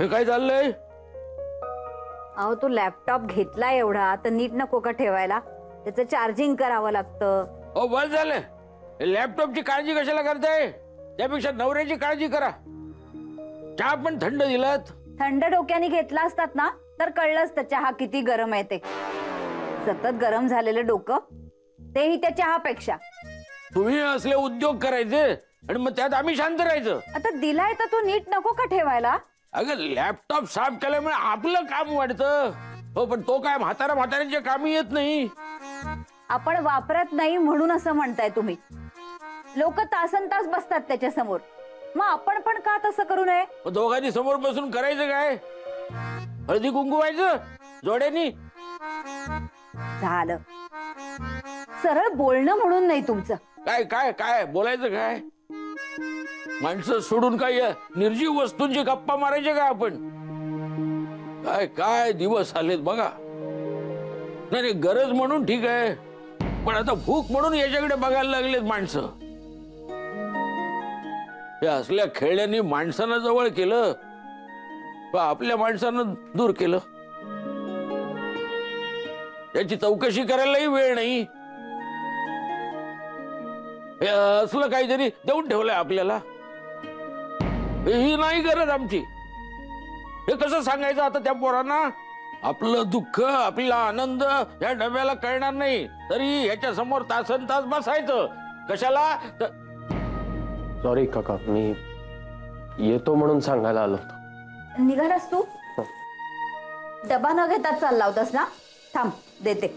काय चाललंय? अहो तो लॅपटॉप घेतला एवढा तर नीट नको का ठेवायला? त्याचं चार्जिंग करावं लागतं. ओ बस झालं, लॅपटॉपची काळजी कशाला करताय? त्यापेक्षा नवऱ्याची काळजी करा. चहा पण थंड दिलात. थंड डोक्याने घेतला असतात ना तर कळलं असतं चहा किती गरम आहे ते. सतत गरम झालेलं डोकं, तेही त्या चहापेक्षा. तुम्ही असले उद्योग करायचे आणि मग त्यात आम्ही शांत राहायचं. आता दिलाय तर तो नीट नको का ठेवायला? अगं लॅपटॉप साफ केल्यामुळे आपलं काम वाढतं. हो पण तो काय म्हाताऱ्यांच्या कामी येत नाही. आपण वापरत नाही म्हणून असं म्हणताय तुम्ही. लोक तासनतास बसतात त्याच्या समोर, मग आपण पण का तसं करू नये? दोघांनी समोर बसून करायचं काय? हळदी कुंकू व्हायचं जोड्यांनी. झालं. सरळ बोलणं म्हणून नाही तुमचं. काय काय काय बोलायचं काय? माणसं सोडून काय निर्जीव वस्तूंची गप्पा मारायचे का आपण? काय काय दिवस आलेत बघा. नाही गरज म्हणून ठीक आहे, पण आता भूक म्हणून याच्याकडे बघायला लागलेत माणसं. हे असल्या खेळण्यांनी माणसांना जवळ केलं, पण आपल्या माणसानं दूर केलं. याची चौकशी करायलाही वेळ नाही. हे असलं काहीतरी देऊन ठेवलंय आपल्याला. ही नाही गरज आमची. हे कसं सांगायचं आता त्या पोरांना? आपलं दुःख आपला आनंद या डब्याला कळणार नाही तरी ह्याच्या समोर तासनतास बसायचं कशाला? सॉरी काका, मी येतो म्हणून सांगायला आलो होतो. निघालास तू? डबा न घेताच चालला होतास ना? थांब देते.